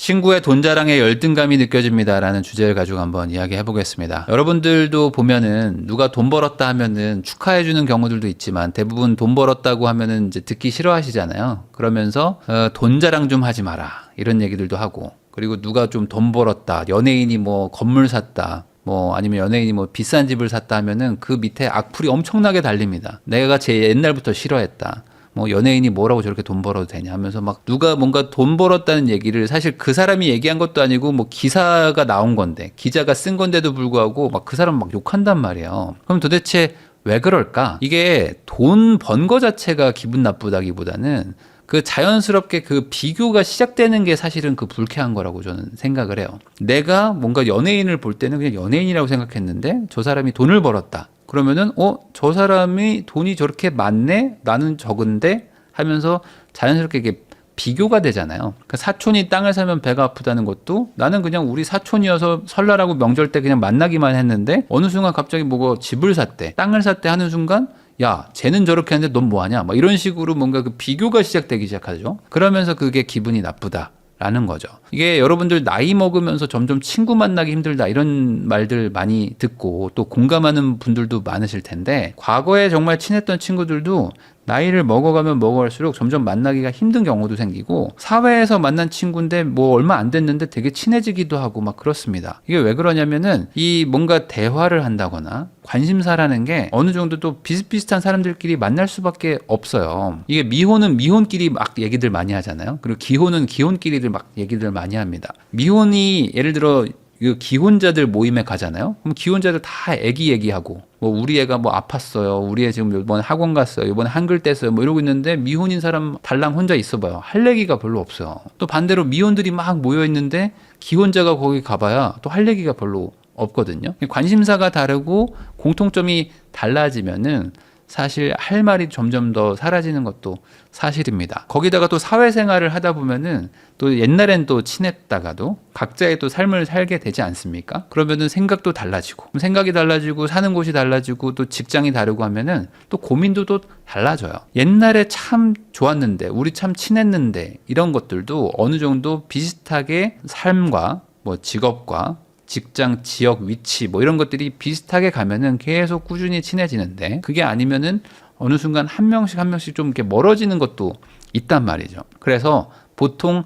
친구의 돈 자랑에 열등감이 느껴집니다 라는 주제를 가지고 한번 이야기해 보겠습니다. 여러분들도 보면은 누가 돈 벌었다 하면은 축하해 주는 경우들도 있지만 대부분 돈 벌었다고 하면은 이제 듣기 싫어하시잖아요. 그러면서 돈 자랑 좀 하지 마라 이런 얘기들도 하고, 그리고 누가 좀 돈 벌었다, 연예인이 뭐 건물 샀다, 뭐 아니면 연예인이 뭐 비싼 집을 샀다 하면은 그 밑에 악플이 엄청나게 달립니다. 내가 제 옛날부터 싫어했다, 뭐 연예인이 뭐라고 저렇게 돈 벌어도 되냐 하면서 막 누가 뭔가 돈 벌었다는 얘기를, 사실 그 사람이 얘기한 것도 아니고 뭐 기사가 나온 건데, 기자가 쓴 건데도 불구하고 막 그 사람 막 욕한단 말이에요. 그럼 도대체 왜 그럴까? 이게 돈 번 거 자체가 기분 나쁘다기보다는 그 자연스럽게 그 비교가 시작되는 게 사실은 그 불쾌한 거라고 저는 생각을 해요. 내가 뭔가 연예인을 볼 때는 그냥 연예인이라고 생각했는데 저 사람이 돈을 벌었다. 그러면은 저 사람이 돈이 저렇게 많네? 나는 적은데? 하면서 자연스럽게 이게 비교가 되잖아요. 그러니까 사촌이 땅을 사면 배가 아프다는 것도, 나는 그냥 우리 사촌이어서 설날하고 명절 때 그냥 만나기만 했는데 어느 순간 갑자기 뭐가 집을 샀대, 땅을 샀대 하는 순간 야, 쟤는 저렇게 하는데 넌 뭐하냐? 막 이런 식으로 뭔가 그 비교가 시작되기 시작하죠. 그러면서 그게 기분이 나쁘다 라는 거죠. 이게 여러분들 나이 먹으면서 점점 친구 만나기 힘들다 이런 말들 많이 듣고 또 공감하는 분들도 많으실 텐데, 과거에 정말 친했던 친구들도 나이를 먹어가면 먹어갈수록 점점 만나기가 힘든 경우도 생기고, 사회에서 만난 친구인데 뭐 얼마 안 됐는데 되게 친해지기도 하고 막 그렇습니다. 이게 왜 그러냐면은 이 뭔가 대화를 한다거나 관심사라는 게 어느 정도 또 비슷비슷한 사람들끼리 만날 수밖에 없어요. 이게 미혼은 미혼끼리 막 얘기들 많이 하잖아요. 그리고 기혼은 기혼끼리를 막 얘기들 많이 합니다. 미혼이 예를 들어 그 기혼자들 모임에 가잖아요. 그럼 기혼자들 다 애기 얘기하고, 뭐 우리 애가 뭐 아팠어요, 우리 애 지금 이번에 학원 갔어요, 이번에 한글 뗐어요, 뭐 이러고 있는데 미혼인 사람 달랑 혼자 있어봐요. 할 얘기가 별로 없어요. 또 반대로 미혼들이 막 모여 있는데 기혼자가 거기 가봐야 또 할 얘기가 별로 없거든요. 관심사가 다르고 공통점이 달라지면은 사실 할 말이 점점 더 사라지는 것도 사실입니다. 거기다가 또 사회생활을 하다 보면은 또 옛날엔 또 친했다가도 각자의 또 삶을 살게 되지 않습니까? 그러면은 생각도 달라지고, 생각이 달라지고 사는 곳이 달라지고 또 직장이 다르고 하면은 또 고민도 또 달라져요. 옛날에 참 좋았는데, 우리 참 친했는데, 이런 것들도 어느 정도 비슷하게 삶과 뭐 직업과 직장, 지역, 위치 뭐 이런 것들이 비슷하게 가면은 계속 꾸준히 친해지는데, 그게 아니면은 어느 순간 한 명씩 좀 이렇게 멀어지는 것도 있단 말이죠. 그래서 보통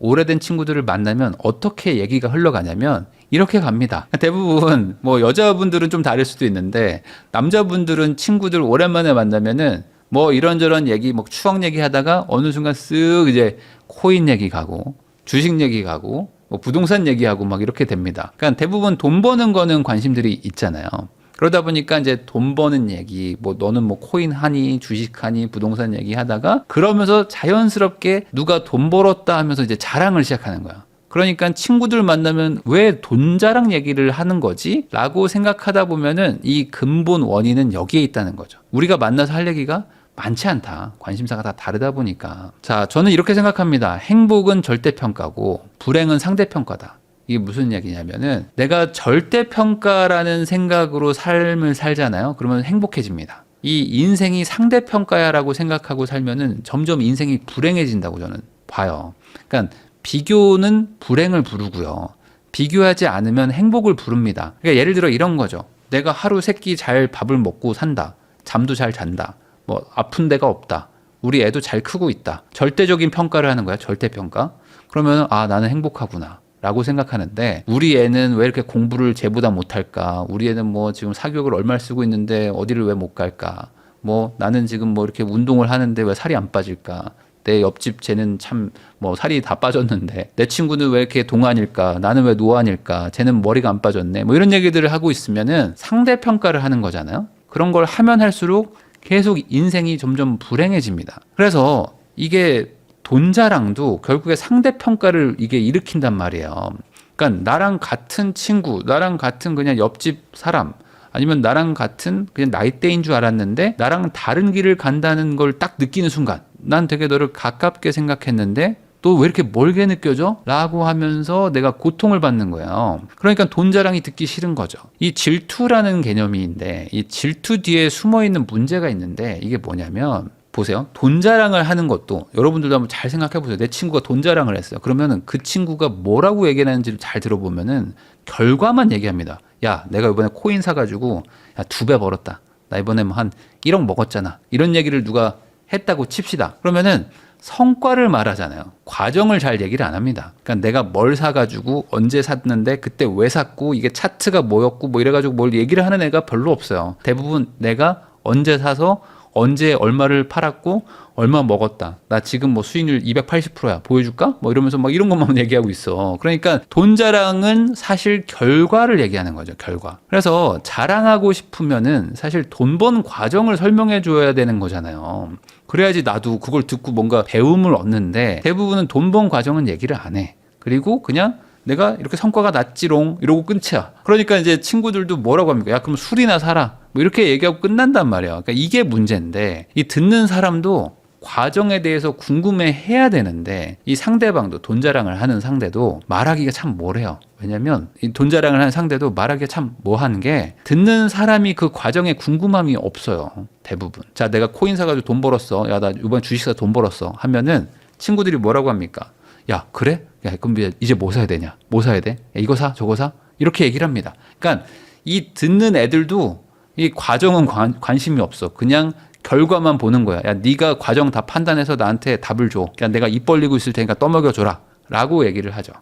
오래된 친구들을 만나면 어떻게 얘기가 흘러가냐면 이렇게 갑니다. 대부분 뭐 여자분들은 좀 다를 수도 있는데, 남자분들은 친구들 오랜만에 만나면은 뭐 이런저런 얘기, 뭐 추억 얘기 하다가 어느 순간 쓱 이제 코인 얘기 가고, 주식 얘기 가고, 뭐 부동산 얘기하고 막 이렇게 됩니다. 그러니까 대부분 돈 버는 거는 관심들이 있잖아요. 그러다 보니까 이제 돈 버는 얘기, 뭐 너는 뭐 코인 하니, 주식 하니, 부동산 얘기 하다가 그러면서 자연스럽게 누가 돈 벌었다 하면서 이제 자랑을 시작하는 거야. 그러니까 친구들 만나면 왜 돈 자랑 얘기를 하는 거지? 라고 생각하다 보면은 이 근본 원인은 여기에 있다는 거죠. 우리가 만나서 할 얘기가 많지 않다. 관심사가 다 다르다 보니까. 자, 저는 이렇게 생각합니다. 행복은 절대평가고 불행은 상대평가다. 이게 무슨 얘기냐면은, 내가 절대평가라는 생각으로 삶을 살잖아요. 그러면 행복해집니다. 이 인생이 상대평가야라고 생각하고 살면은 점점 인생이 불행해진다고 저는 봐요. 그러니까 비교는 불행을 부르고요, 비교하지 않으면 행복을 부릅니다. 그러니까 예를 들어 이런 거죠. 내가 하루 세끼 잘 밥을 먹고 산다. 잠도 잘 잔다. 뭐 아픈 데가 없다. 우리 애도 잘 크고 있다. 절대적인 평가를 하는 거야. 절대평가. 그러면 나는 행복하구나 라고 생각하는데, 우리 애는 왜 이렇게 공부를 쟤보다 못할까? 우리 애는 뭐 지금 사교육을 얼마를 쓰고 있는데 어디를 왜 못 갈까? 뭐 나는 지금 뭐 이렇게 운동을 하는데 왜 살이 안 빠질까? 내 옆집 쟤는 참 뭐 살이 다 빠졌는데, 내 친구는 왜 이렇게 동안일까? 나는 왜 노안일까? 쟤는 머리가 안 빠졌네. 뭐 이런 얘기들을 하고 있으면은 상대평가를 하는 거잖아요. 그런 걸 하면 할수록 계속 인생이 점점 불행해집니다. 그래서 이게 돈 자랑도 결국에 상대평가를 이게 일으킨단 말이에요. 그러니까 나랑 같은 친구, 나랑 같은 그냥 옆집 사람, 아니면 나랑 같은 그냥 나이대인 줄 알았는데 나랑 다른 길을 간다는 걸 딱 느끼는 순간, 난 되게 너를 가깝게 생각했는데 또 왜 이렇게 멀게 느껴져? 라고 하면서 내가 고통을 받는 거예요. 그러니까 돈 자랑이 듣기 싫은 거죠. 이 질투라는 개념인데, 이 질투 뒤에 숨어있는 문제가 있는데, 이게 뭐냐면 보세요. 돈 자랑을 하는 것도 여러분들도 한번 잘 생각해 보세요. 내 친구가 돈 자랑을 했어요. 그러면은 그 친구가 뭐라고 얘기하는지를 잘 들어보면은 결과만 얘기합니다. 야, 내가 이번에 코인 사가지고 야, 2배 벌었다. 나 이번에 뭐 한 1억 먹었잖아. 이런 얘기를 누가 했다고 칩시다. 그러면은 성과를 말하잖아요. 과정을 잘 얘기를 안 합니다. 그러니까 내가 뭘 사가지고 언제 샀는데 그때 왜 샀고 이게 차트가 뭐였고 뭐 이래가지고 뭘 얘기를 하는 애가 별로 없어요. 대부분 내가 언제 사서 언제 얼마를 팔았고 얼마 먹었다. 나 지금 뭐 수익률 280%야. 보여줄까? 뭐 이러면서 막 이런 것만 얘기하고 있어. 그러니까 돈 자랑은 사실 결과를 얘기하는 거죠. 결과. 그래서 자랑하고 싶으면은 사실 돈 번 과정을 설명해 줘야 되는 거잖아요. 그래야지 나도 그걸 듣고 뭔가 배움을 얻는데 대부분은 돈 번 과정은 얘기를 안 해. 그리고 그냥 내가 이렇게 성과가 났지롱 이러고 끝이야. 그러니까 이제 친구들도 뭐라고 합니까? 야, 그럼 술이나 사라. 뭐 이렇게 얘기하고 끝난단 말이야. 그러니까 이게 문제인데 이 듣는 사람도 과정에 대해서 궁금해 해야 되는데 이 상대방도 돈 자랑을 하는 상대도 말하기가 참 뭐래요. 왜냐면 이 돈 자랑을 하는 상대도 말하기가 참 뭐하는 게 듣는 사람이 그 과정에 궁금함이 없어요. 대부분. 자, 내가 코인 사가지고 돈 벌었어. 야, 나 이번 주식 사 돈 벌었어. 하면은 친구들이 뭐라고 합니까? 야, 그래? 야, 그럼 이제 뭐 사야 되냐? 뭐 사야 돼? 야, 이거 사? 저거 사? 이렇게 얘기를 합니다. 그러니까 이 듣는 애들도 이 과정은 관심이 없어. 그냥 결과만 보는 거야. 야, 네가 과정 다 판단해서 나한테 답을 줘. 야, 내가 입 벌리고 있을 테니까 떠먹여 줘라. 라고 얘기를 하죠.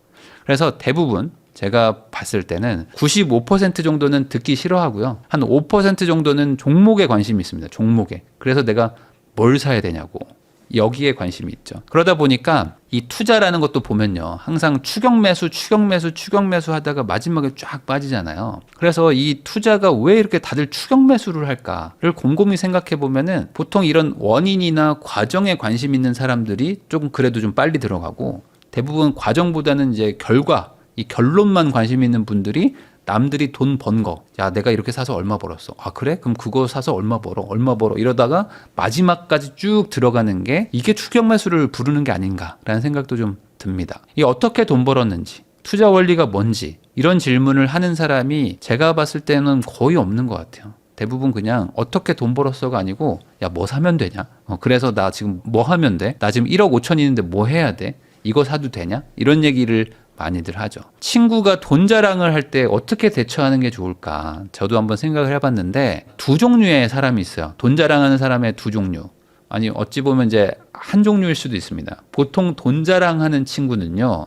그래서 대부분 제가 봤을 때는 95% 정도는 듣기 싫어하고요. 한 5% 정도는 종목에 관심이 있습니다. 종목에. 그래서 내가 뭘 사야 되냐고. 여기에 관심이 있죠. 그러다 보니까 이 투자라는 것도 보면요. 항상 추격 매수 하다가 마지막에 쫙 빠지잖아요. 그래서 이 투자가 왜 이렇게 다들 추격 매수를 할까를 곰곰이 생각해 보면은 보통 이런 원인이나 과정에 관심 있는 사람들이 조금 그래도 좀 빨리 들어가고 대부분 과정보다는 이제 결과, 이 결론만 관심 있는 분들이 남들이 돈 번 거. 야, 내가 이렇게 사서 얼마 벌었어. 아, 그래? 그럼 그거 사서 얼마 벌어? 이러다가 마지막까지 쭉 들어가는 게 이게 추격 매수를 부르는 게 아닌가라는 생각도 좀 듭니다. 이 어떻게 돈 벌었는지, 투자 원리가 뭔지 이런 질문을 하는 사람이 제가 봤을 때는 거의 없는 것 같아요. 대부분 그냥 어떻게 돈 벌었어가 아니고 야, 뭐 사면 되냐? 그래서 나 지금 뭐 하면 돼? 나 지금 1억 5천 있는데 뭐 해야 돼? 이거 사도 되냐? 이런 얘기를 많이들 하죠. 친구가 돈 자랑을 할 때 어떻게 대처하는 게 좋을까? 저도 한번 생각을 해봤는데 두 종류의 사람이 있어요. 돈 자랑하는 사람의 두 종류. 아니 어찌 보면 이제 한 종류일 수도 있습니다. 보통 돈 자랑하는 친구는요.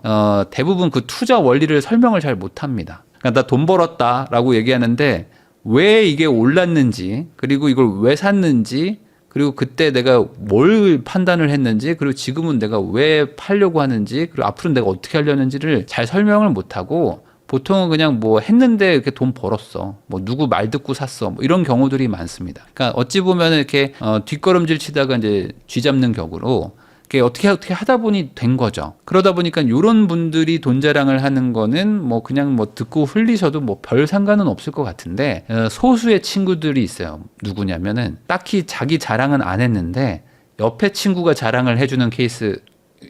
대부분 그 투자 원리를 설명을 잘 못합니다. 그러니까 나 돈 벌었다라고 얘기하는데 왜 이게 올랐는지 그리고 이걸 왜 샀는지 그리고 그때 내가 뭘 판단을 했는지 그리고 지금은 내가 왜 팔려고 하는지 그리고 앞으로 내가 어떻게 하려는지를 잘 설명을 못하고 보통은 그냥 뭐 했는데 이렇게 돈 벌었어. 뭐 누구 말 듣고 샀어. 뭐 이런 경우들이 많습니다. 그러니까 어찌 보면 이렇게 뒷걸음질 치다가 이제 쥐 잡는 격으로 이렇게 어떻게 하다 보니 된 거죠. 그러다 보니까 이런 분들이 돈 자랑을 하는 거는 뭐 그냥 뭐 듣고 흘리셔도 뭐 별 상관은 없을 것 같은데 소수의 친구들이 있어요. 누구냐면은 딱히 자기 자랑은 안 했는데 옆에 친구가 자랑을 해주는 케이스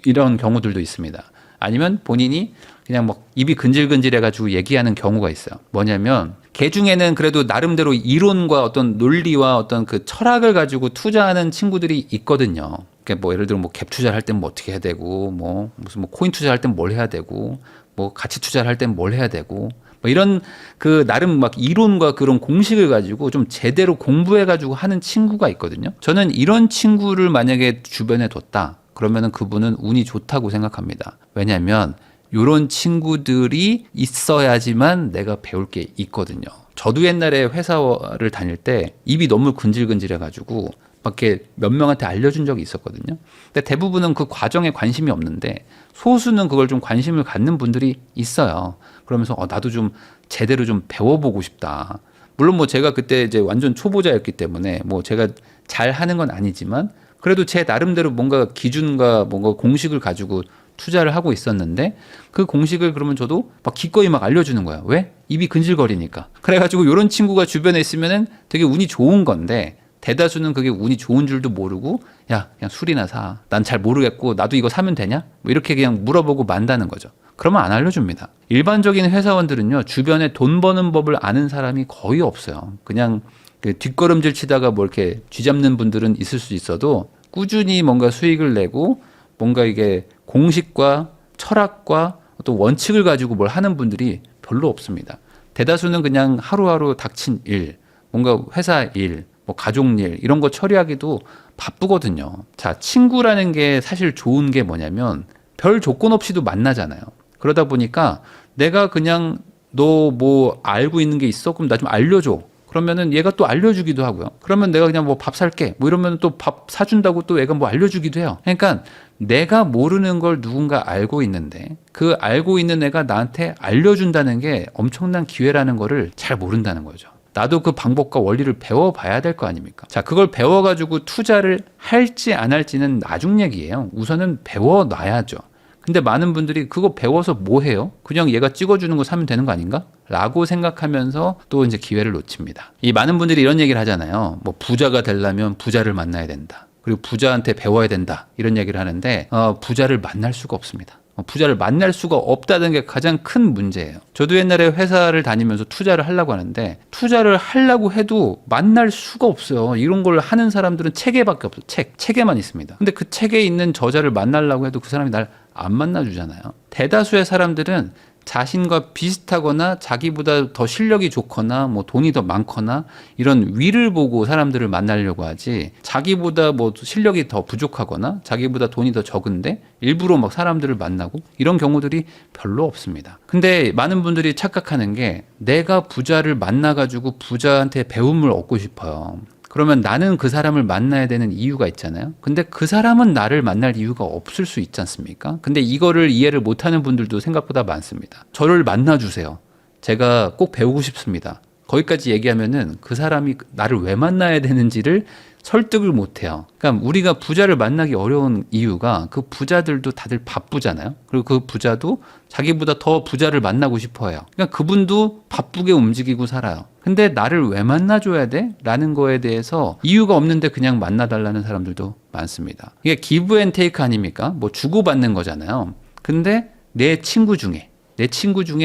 이런 경우들도 있습니다. 아니면 본인이 그냥 뭐 입이 근질근질해가지고 얘기하는 경우가 있어요. 뭐냐면 걔 중에는 그래도 나름대로 이론과 어떤 논리와 어떤 그 철학을 가지고 투자하는 친구들이 있거든요. 그러니까 뭐 예를 들어 뭐 갭 투자를 할 땐 뭐 어떻게 해야 되고 뭐 무슨 뭐 코인 투자할 땐 뭘 해야 되고 뭐 가치 투자를 할 땐 뭘 해야 되고 뭐 이런 그 나름 막 이론과 그런 공식을 가지고 좀 제대로 공부해 가지고 하는 친구가 있거든요. 저는 이런 친구를 만약에 주변에 뒀다. 그러면은 그분은 운이 좋다고 생각합니다. 왜냐하면 이런 친구들이 있어야지만 내가 배울 게 있거든요. 저도 옛날에 회사를 다닐 때 입이 너무 근질근질해가지고 밖에 몇 명한테 알려준 적이 있었거든요. 근데 대부분은 그 과정에 관심이 없는데 소수는 그걸 좀 관심을 갖는 분들이 있어요. 그러면서 나도 좀 제대로 좀 배워보고 싶다. 물론 뭐 제가 그때 이제 완전 초보자였기 때문에 뭐 제가 잘 하는 건 아니지만 그래도 제 나름대로 뭔가 기준과 뭔가 공식을 가지고 투자를 하고 있었는데 그 공식을 그러면 저도 막 기꺼이 막 알려주는 거야. 왜? 입이 근질거리니까. 그래가지고 이런 친구가 주변에 있으면은 되게 운이 좋은 건데 대다수는 그게 운이 좋은 줄도 모르고 야 그냥 술이나 사. 난 잘 모르겠고 나도 이거 사면 되냐? 뭐 이렇게 그냥 물어보고 만다는 거죠. 그러면 안 알려줍니다. 일반적인 회사원들은요. 주변에 돈 버는 법을 아는 사람이 거의 없어요. 그냥 그 뒷걸음질 치다가 뭐 이렇게 쥐잡는 분들은 있을 수 있어도 꾸준히 뭔가 수익을 내고 뭔가 이게 공식과 철학과 또 원칙을 가지고 뭘 하는 분들이 별로 없습니다. 대다수는 그냥 하루하루 닥친 일, 뭔가 회사 일, 뭐 가족 일 이런 거 처리하기도 바쁘거든요. 자, 친구라는 게 사실 좋은 게 뭐냐면 별 조건 없이도 만나잖아요. 그러다 보니까 내가 그냥 너 뭐 알고 있는 게 있어? 그럼 나 좀 알려줘. 그러면은 얘가 또 알려주기도 하고요. 그러면 내가 그냥 뭐 밥 살게. 뭐 이러면 또 밥 사준다고 또 얘가 뭐 알려주기도 해요. 그러니까 내가 모르는 걸 누군가 알고 있는데 그 알고 있는 애가 나한테 알려준다는 게 엄청난 기회라는 거를 잘 모른다는 거죠. 나도 그 방법과 원리를 배워봐야 될 거 아닙니까? 자, 그걸 배워가지고 투자를 할지 안 할지는 나중 얘기예요. 우선은 배워놔야죠. 근데 많은 분들이 그거 배워서 뭐 해요? 그냥 얘가 찍어주는 거 사면 되는 거 아닌가? 라고 생각하면서 또 이제 기회를 놓칩니다. 이 많은 분들이 이런 얘기를 하잖아요. 뭐 부자가 되려면 부자를 만나야 된다. 그리고 부자한테 배워야 된다. 이런 얘기를 하는데 부자를 만날 수가 없습니다. 부자를 만날 수가 없다는 게 가장 큰 문제예요. 저도 옛날에 회사를 다니면서 투자를 하려고 하는데 투자를 하려고 해도 만날 수가 없어요. 이런 걸 하는 사람들은 책에밖에 없어요. 책에만 있습니다. 근데 그 책에 있는 저자를 만나려고 해도 그 사람이 날 안 만나주잖아요. 대다수의 사람들은 자신과 비슷하거나 자기보다 더 실력이 좋거나 뭐 돈이 더 많거나 이런 위를 보고 사람들을 만나려고 하지 자기보다 뭐 실력이 더 부족하거나 자기보다 돈이 더 적은데 일부러 막 사람들을 만나고 이런 경우들이 별로 없습니다. 근데 많은 분들이 착각하는 게 내가 부자를 만나가지고 부자한테 배움을 얻고 싶어요. 그러면 나는 그 사람을 만나야 되는 이유가 있잖아요. 근데 그 사람은 나를 만날 이유가 없을 수 있지 않습니까? 근데 이거를 이해를 못하는 분들도 생각보다 많습니다. 저를 만나주세요. 제가 꼭 배우고 싶습니다. 거기까지 얘기하면은 그 사람이 나를 왜 만나야 되는지를 설득을 못해요. 그러니까 우리가 부자를 만나기 어려운 이유가 그 부자들도 다들 바쁘잖아요. 그리고 그 부자도 자기보다 더 부자를 만나고 싶어해요. 그러니까 그분도 바쁘게 움직이고 살아요. 근데 나를 왜 만나줘야 돼? 라는 거에 대해서 이유가 없는데 그냥 만나달라는 사람들도 많습니다. 이게 기브 앤 테이크 아닙니까? 뭐 주고받는 거잖아요. 근데 내 친구 중에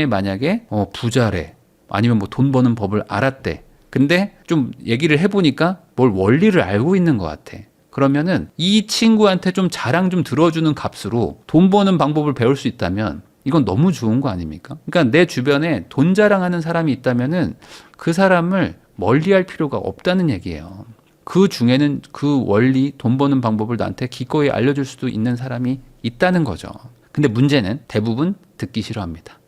만약에 부자래. 아니면 뭐 돈 버는 법을 알았대. 근데 좀 얘기를 해보니까 뭘 원리를 알고 있는 것 같아. 그러면은 이 친구한테 좀 자랑 좀 들어주는 값으로 돈 버는 방법을 배울 수 있다면 이건 너무 좋은 거 아닙니까? 그러니까 내 주변에 돈 자랑하는 사람이 있다면은 그 사람을 멀리할 필요가 없다는 얘기예요. 그 중에는 그 원리, 돈 버는 방법을 나한테 기꺼이 알려줄 수도 있는 사람이 있다는 거죠. 근데 문제는 대부분 듣기 싫어합니다.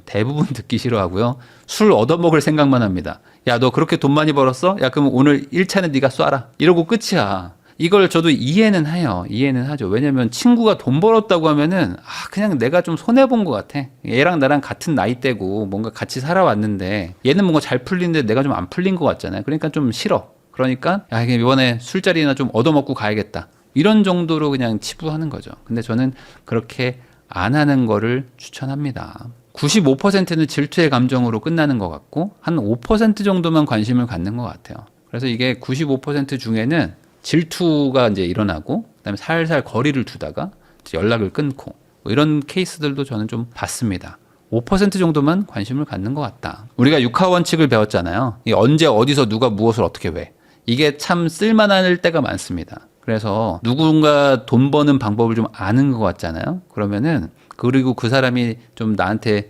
대부분 듣기 싫어하고요. 술 얻어먹을 생각만 합니다. 야, 너 그렇게 돈 많이 벌었어? 야, 그럼 오늘 1차는 네가 쏴라. 이러고 끝이야. 이걸 저도 이해는 해요. 이해는 하죠. 왜냐면 친구가 돈 벌었다고 하면은 그냥 내가 좀 손해본 것 같아. 얘랑 나랑 같은 나이대고 뭔가 같이 살아왔는데 얘는 뭔가 잘 풀리는데 내가 좀 안 풀린 것 같잖아요. 그러니까 좀 싫어. 그러니까 야, 이번에 술자리나 좀 얻어먹고 가야겠다. 이런 정도로 그냥 치부하는 거죠. 근데 저는 그렇게 안 하는 거를 추천합니다. 95%는 질투의 감정으로 끝나는 것 같고 한 5% 정도만 관심을 갖는 것 같아요. 그래서 이게 95% 중에는 질투가 이제 일어나고 그다음에 살살 거리를 두다가 이제 연락을 끊고 뭐 이런 케이스들도 저는 좀 봤습니다. 5% 정도만 관심을 갖는 것 같다. 우리가 육하 원칙을 배웠잖아요. 이게 언제 어디서 누가 무엇을 어떻게 왜. 이게 참 쓸만할 때가 많습니다. 그래서 누군가 돈 버는 방법을 좀 아는 것 같잖아요. 그러면은 그리고 그 사람이 좀 나한테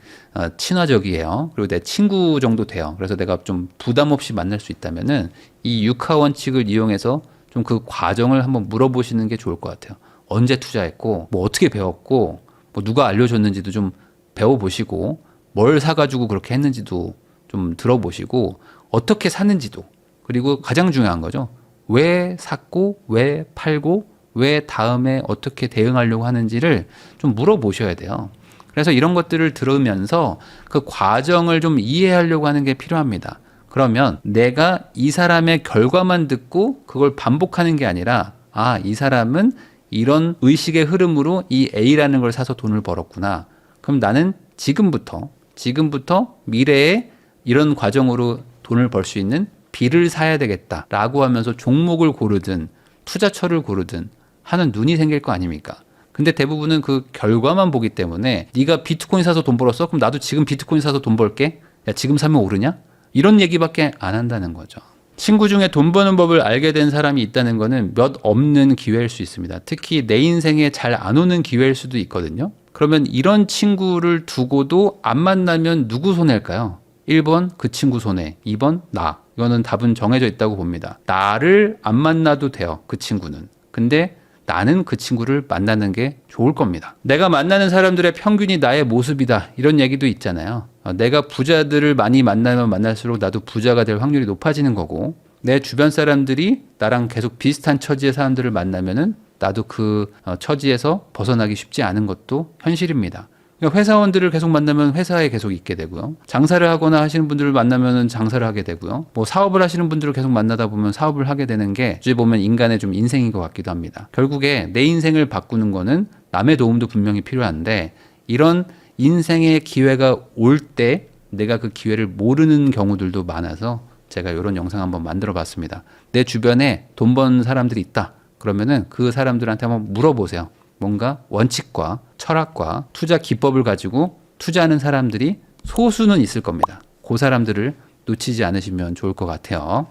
친화적이에요. 그리고 내 친구 정도 돼요. 그래서 내가 좀 부담 없이 만날 수 있다면은 이 육하 원칙을 이용해서 좀 그 과정을 한번 물어보시는 게 좋을 것 같아요. 언제 투자했고, 뭐 어떻게 배웠고, 뭐 누가 알려줬는지도 좀 배워보시고, 뭘 사가지고 그렇게 했는지도 좀 들어보시고, 어떻게 샀는지도, 그리고 가장 중요한 거죠. 왜 샀고, 왜 팔고, 왜 다음에 어떻게 대응하려고 하는지를 좀 물어보셔야 돼요. 그래서 이런 것들을 들으면서 그 과정을 좀 이해하려고 하는 게 필요합니다. 그러면 내가 이 사람의 결과만 듣고 그걸 반복하는 게 아니라 이 사람은 이런 의식의 흐름으로 이 A라는 걸 사서 돈을 벌었구나. 그럼 나는 지금부터 미래에 이런 과정으로 돈을 벌 수 있는 B를 사야 되겠다라고 하면서 종목을 고르든 투자처를 고르든 하는 눈이 생길 거 아닙니까? 근데 대부분은 그 결과만 보기 때문에 네가 비트코인 사서 돈 벌었어? 그럼 나도 지금 비트코인 사서 돈 벌게. 야, 지금 사면 오르냐? 이런 얘기밖에 안 한다는 거죠. 친구 중에 돈 버는 법을 알게 된 사람이 있다는 거는 몇 없는 기회일 수 있습니다. 특히 내 인생에 잘 안 오는 기회일 수도 있거든요. 그러면 이런 친구를 두고도 안 만나면 누구 손해일까요? 1번 그 친구 손해, 2번 나. 이거는 답은 정해져 있다고 봅니다. 나를 안 만나도 돼요, 그 친구는. 근데 나는 그 친구를 만나는 게 좋을 겁니다. 내가 만나는 사람들의 평균이 나의 모습이다. 이런 얘기도 있잖아요. 내가 부자들을 많이 만나면 만날수록 나도 부자가 될 확률이 높아지는 거고, 내 주변 사람들이 나랑 계속 비슷한 처지의 사람들을 만나면은 나도 그 처지에서 벗어나기 쉽지 않은 것도 현실입니다. 그러니까 회사원들을 계속 만나면 회사에 계속 있게 되고요. 장사를 하거나 하시는 분들을 만나면 장사를 하게 되고요. 뭐 사업을 하시는 분들을 계속 만나다 보면 사업을 하게 되는 게 어찌 보면 인간의 좀 인생인 것 같기도 합니다. 결국에 내 인생을 바꾸는 거는 남의 도움도 분명히 필요한데 이런 인생의 기회가 올 때 내가 그 기회를 모르는 경우들도 많아서 제가 이런 영상 한번 만들어 봤습니다. 내 주변에 돈 버는 사람들이 있다. 그러면은 그 사람들한테 한번 물어보세요. 뭔가 원칙과 철학과 투자 기법을 가지고 투자하는 사람들이 소수는 있을 겁니다. 그 사람들을 놓치지 않으시면 좋을 것 같아요.